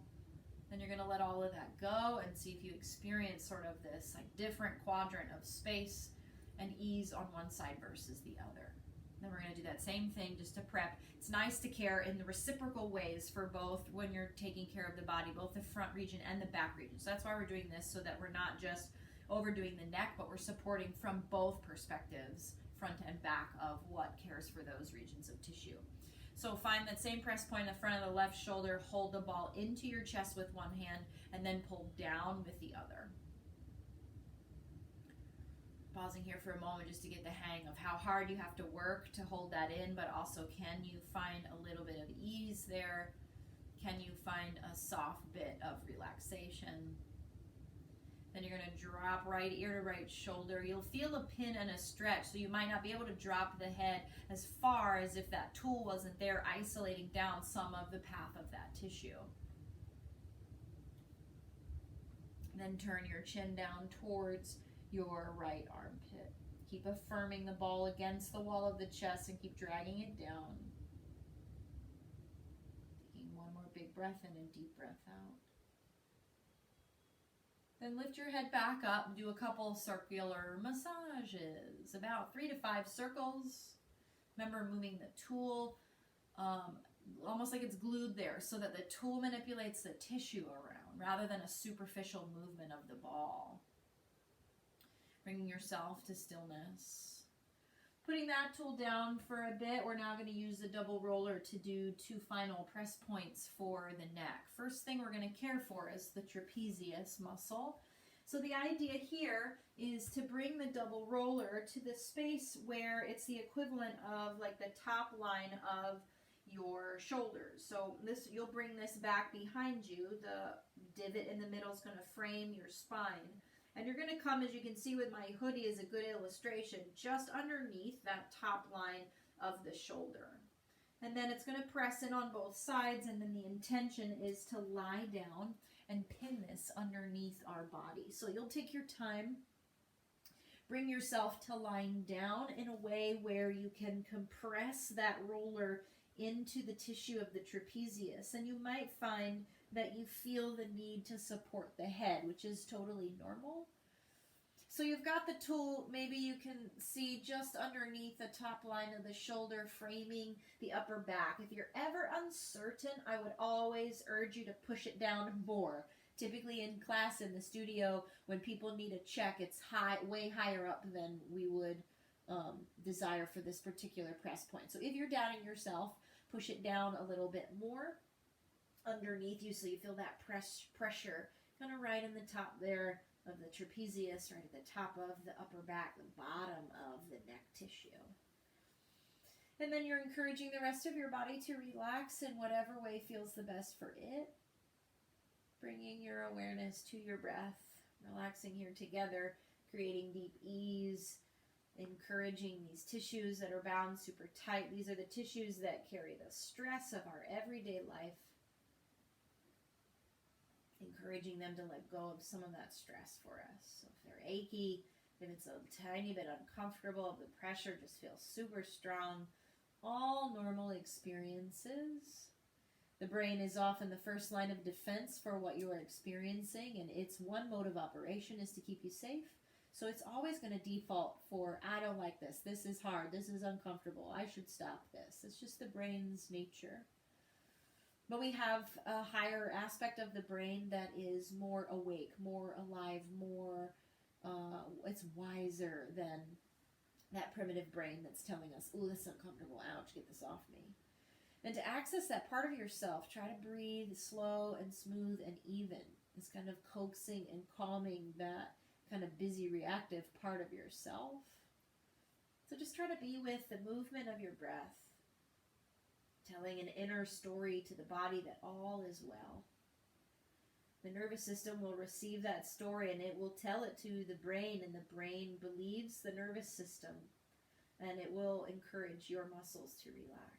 Then you're going to let all of that go and see if you experience sort of this like different quadrant of space and ease on one side versus the other. Then we're going to do that same thing just to prep. It's nice to care in the reciprocal ways for both when you're taking care of the body, both the front region and the back region. So that's why we're doing this, so that we're not just overdoing the neck, but we're supporting from both perspectives, front and back, of what cares for those regions of tissue. So find that same press point in the front of the left shoulder, hold the ball into your chest with one hand, and then pull down with the other. Pausing here for a moment just to get the hang of how hard you have to work to hold that in, but also can you find a little bit of ease there? Can you find a soft bit of relaxation? Then you're going to drop right ear to right shoulder. You'll feel a pin and a stretch, so you might not be able to drop the head as far as if that tool wasn't there, isolating down some of the path of that tissue. Then turn your chin down towards your right armpit. Keep affirming the ball against the wall of the chest and keep dragging it down. Taking one more big breath in and deep breath out. Then lift your head back up and do a couple circular massages, about 3 to 5 circles. Remember moving the tool almost like it's glued there, so that the tool manipulates the tissue around rather than a superficial movement of the ball. Bringing yourself to stillness. Putting that tool down for a bit, we're now going to use the double roller to do 2 final press points for the neck. First thing we're going to care for is the trapezius muscle. So the idea here is to bring the double roller to the space where it's the equivalent of like the top line of your shoulders. So this, you'll bring this back behind you. The divot in the middle is going to frame your spine. And you're going to come, as you can see with my hoodie is a good illustration, just underneath that top line of the shoulder. And then it's going to press in on both sides, and then the intention is to lie down and pin this underneath our body. So you'll take your time, bring yourself to lying down in a way where you can compress that roller into the tissue of the trapezius, and you might find that you feel the need to support the head, which is totally normal. So you've got the tool, maybe you can see just underneath the top line of the shoulder, framing the upper back. If you're ever uncertain, I would always urge you to push it down more. Typically in class, in the studio, when people need a check, it's way higher up than we would desire for this particular press point. So if you're doubting yourself, push it down a little bit more underneath you, so you feel that pressure kind of right in the top there of the trapezius, right at the top of the upper back, the bottom of the neck tissue. And then you're encouraging the rest of your body to relax in whatever way feels the best for it. Bringing your awareness to your breath, relaxing here together, creating deep ease, encouraging these tissues that are bound super tight. These are the tissues that carry the stress of our everyday life. Encouraging them to let go of some of that stress for us. So if they're achy, if it's a tiny bit uncomfortable, if the pressure just feels super strong, all normal experiences. The brain is often the first line of defense for what you are experiencing, and its one mode of operation is to keep you safe. So it's always going to default for, I don't like this, this is hard, this is uncomfortable, I should stop this. It's just the brain's nature. But we have a higher aspect of the brain that is more awake, more alive, more, it's wiser than that primitive brain that's telling us, oh, this is uncomfortable, ouch, get this off me. And to access that part of yourself, try to breathe slow and smooth and even. It's kind of coaxing and calming that kind of busy, reactive part of yourself. So just try to be with the movement of your breath, telling an inner story to the body that all is well. The nervous system will receive that story and it will tell it to the brain, and the brain believes the nervous system, and it will encourage your muscles to relax.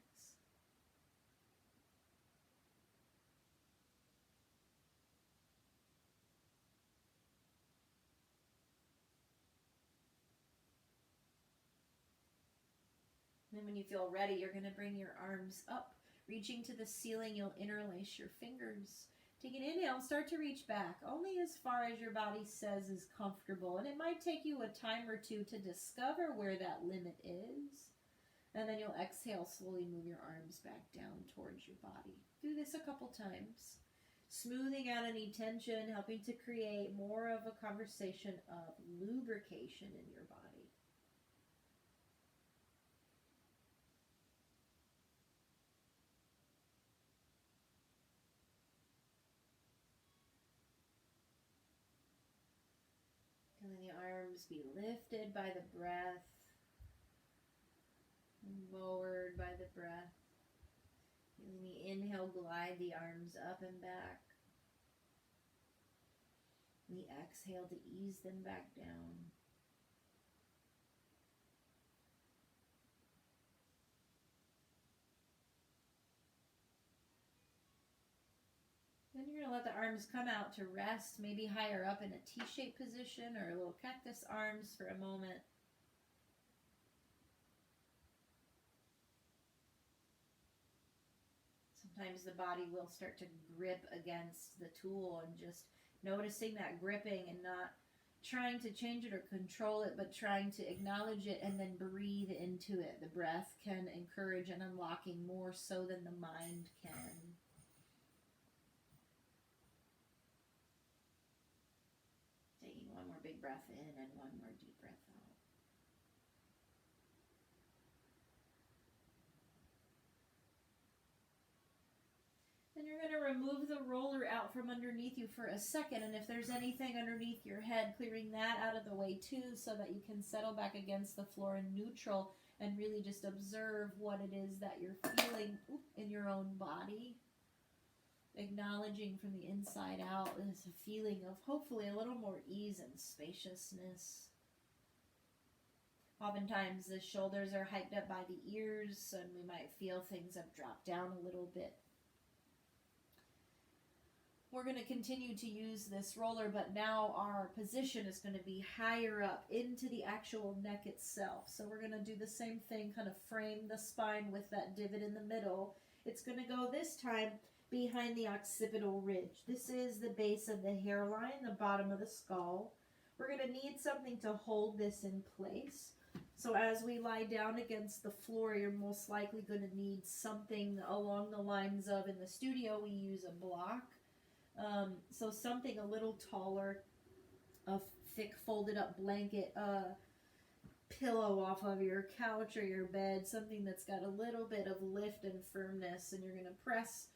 And when you feel ready, you're going to bring your arms up, reaching to the ceiling. You'll interlace your fingers. Take an inhale, start to reach back, only as far as your body says is comfortable. And it might take you a time or two to discover where that limit is. And then you'll exhale, slowly move your arms back down towards your body. Do this a couple times, smoothing out any tension, helping to create more of a conversation of lubrication in your body. Feeling the arms be lifted by the breath, lowered by the breath. Feeling the inhale glide the arms up and back. The exhale to ease them back down. Then you're going to let the arms come out to rest, maybe higher up in a T-shaped position or a little cactus arms for a moment. Sometimes the body will start to grip against the tool, and just noticing that gripping and not trying to change it or control it, but trying to acknowledge it and then breathe into it. The breath can encourage an unlocking more so than the mind can. Taking one more big breath in and one more deep breath out. Then you're going to remove the roller out from underneath you for a second, and if there's anything underneath your head, clearing that out of the way too, so that you can settle back against the floor in neutral and really just observe what it is that you're feeling in your own body. Acknowledging from the inside out is a feeling of hopefully a little more ease and spaciousness. Oftentimes the shoulders are hiked up by the ears, and we might feel things have dropped down a little bit. We're going to continue to use this roller, but now our position is going to be higher up into the actual neck itself. So we're going to do the same thing, kind of frame the spine with that divot in the middle. It's going to go this time behind the occipital ridge. This is the base of the hairline, the bottom of the skull. We're going to need something to hold this in place. So as we lie down against the floor, you're most likely going to need something along the lines of, in the studio we use a block. So something a little taller, a thick folded up blanket, pillow off of your couch or your bed, something that's got a little bit of lift and firmness, and you're going to press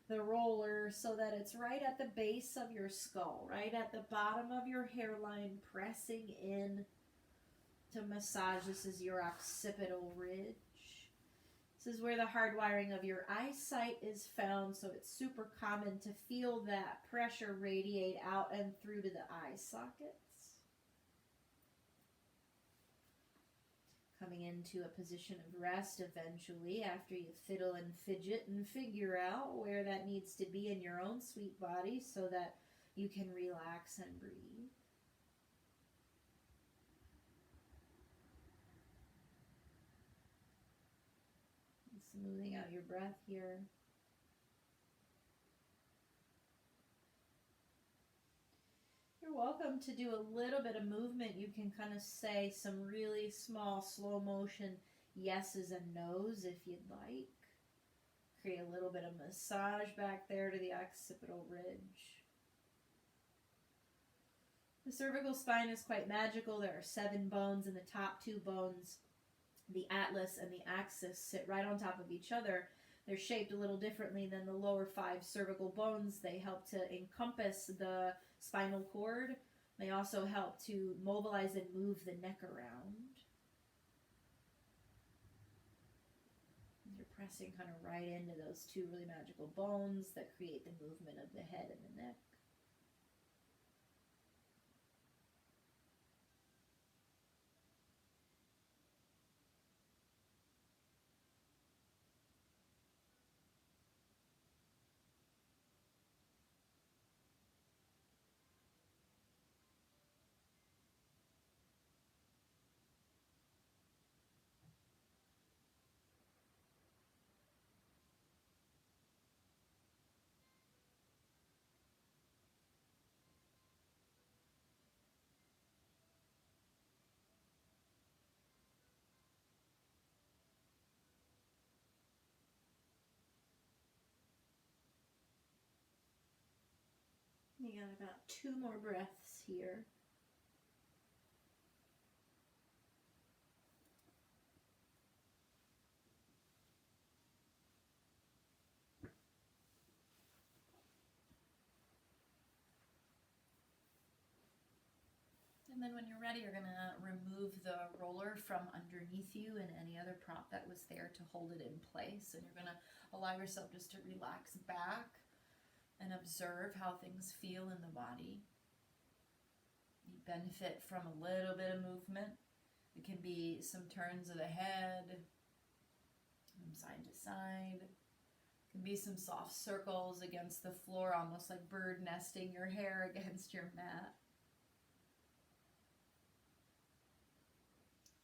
the roller so that it's right at the base of your skull, right at the bottom of your hairline, pressing in to massage. This is your occipital ridge. This is where the hardwiring of your eyesight is found, so it's super common to feel that pressure radiate out and through to the eye sockets. Coming into a position of rest eventually after you fiddle and fidget and figure out where that needs to be in your own sweet body so that you can relax and breathe. Smoothing out your breath here. You're welcome to do a little bit of movement. You can kind of say some really small, slow motion yeses and nos if you'd like. Create a little bit of massage back there to the occipital ridge. The cervical spine is quite magical. There are 7 bones, and the top 2 bones, the atlas and the axis, sit right on top of each other. They're shaped a little differently than the lower 5 cervical bones. They help to encompass the spinal cord May also help to mobilize and move the neck around. You're pressing kind of right into those two really magical bones that create the movement of the head and the neck. You got about 2 more breaths here. And then when you're ready, you're going to remove the roller from underneath you and any other prop that was there to hold it in place. And you're going to allow yourself just to relax back and observe how things feel in the body. You benefit from a little bit of movement. It can be some turns of the head from side to side. It can be some soft circles against the floor, almost like bird nesting your hair against your mat.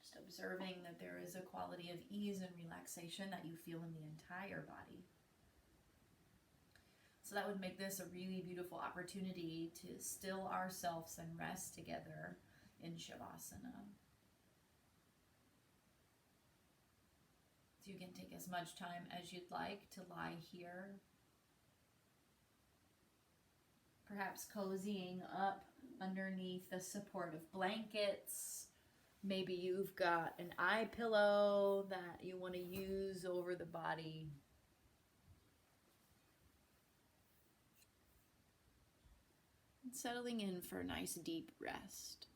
Just observing that there is a quality of ease and relaxation that you feel in the entire body. So that would make this a really beautiful opportunity to still ourselves and rest together in Shavasana. So you can take as much time as you'd like to lie here. Perhaps cozying up underneath the support of blankets. Maybe you've got an eye pillow that you want to use over the body. And settling in for a nice deep rest.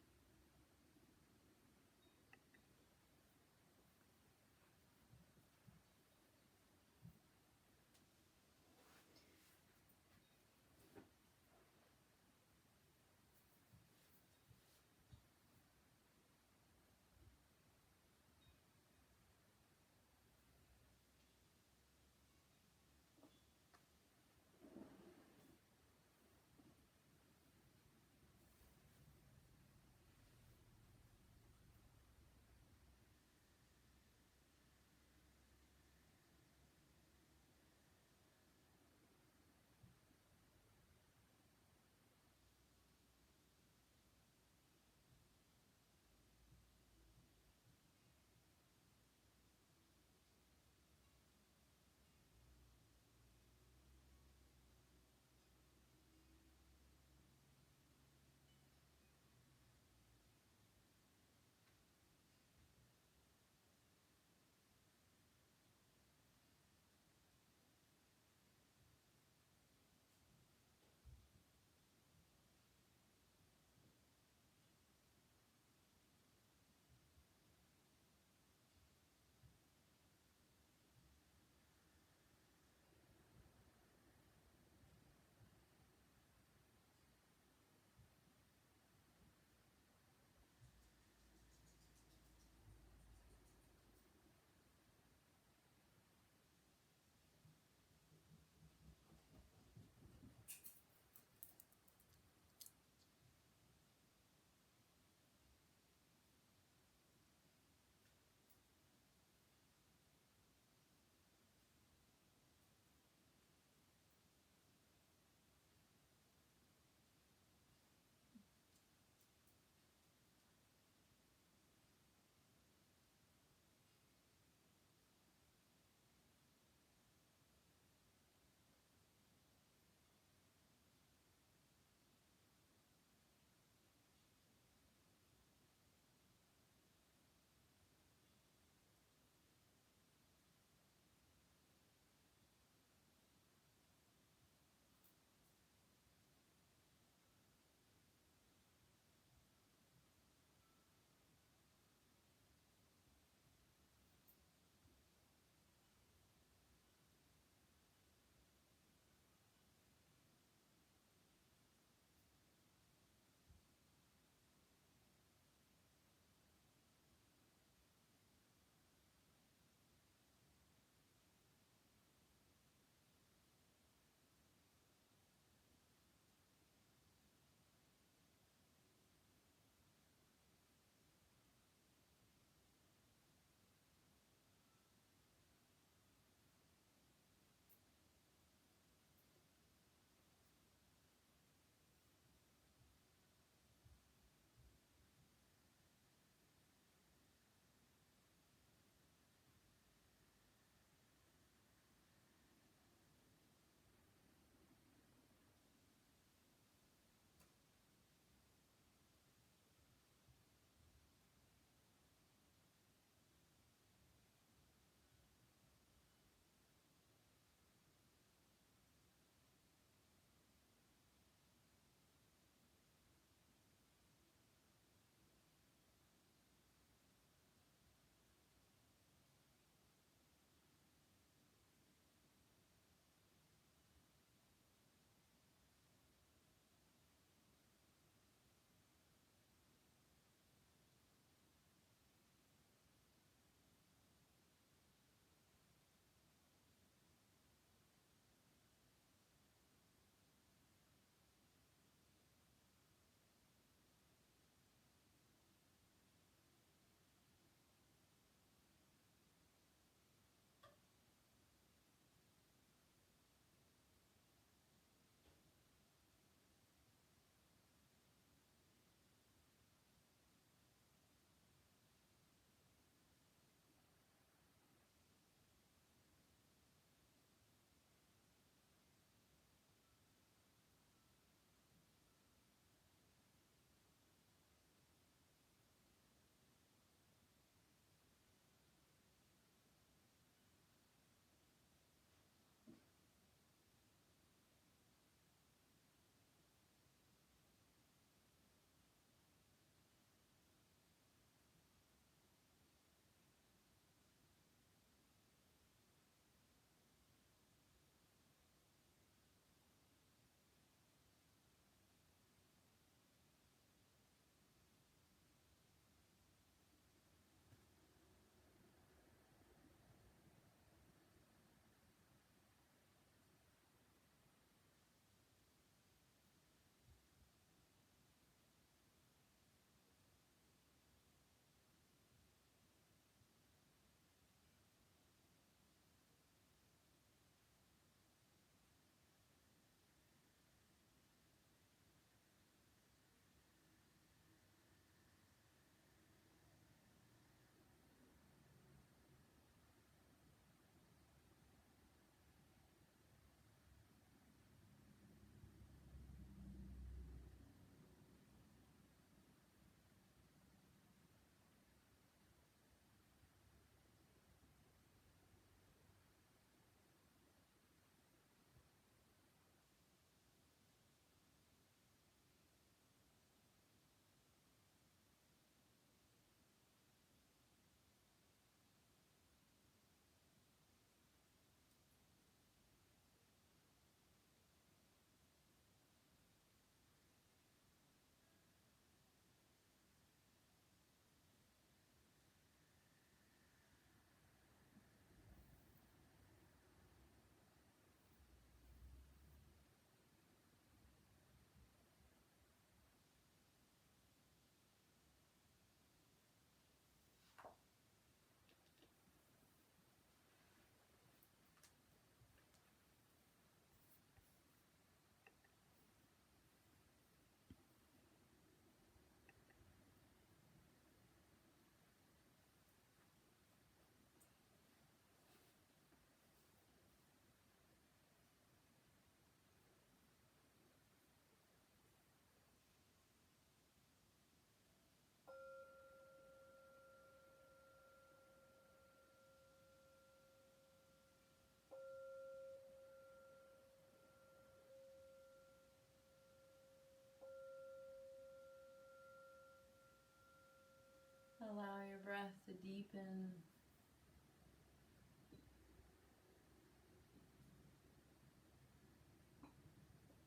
Allow your breath to deepen.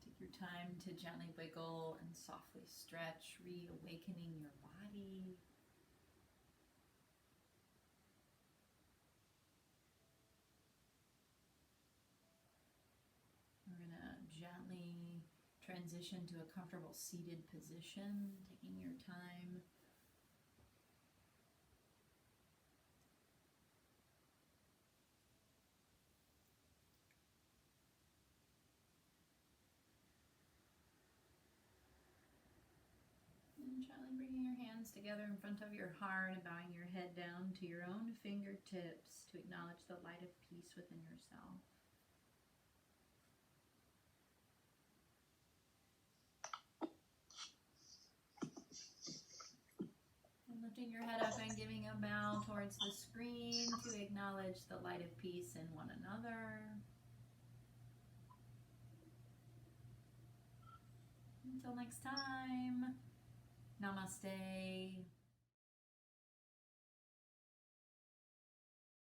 Take your time to gently wiggle and softly stretch, reawakening your body. We're going to gently transition to a comfortable seated position, taking your time. And gently bringing your hands together in front of your heart and bowing your head down to your own fingertips to acknowledge the light of peace within yourself. And lifting your head up and giving a bow towards the screen to acknowledge the light of peace in one another. Until next time, namaste.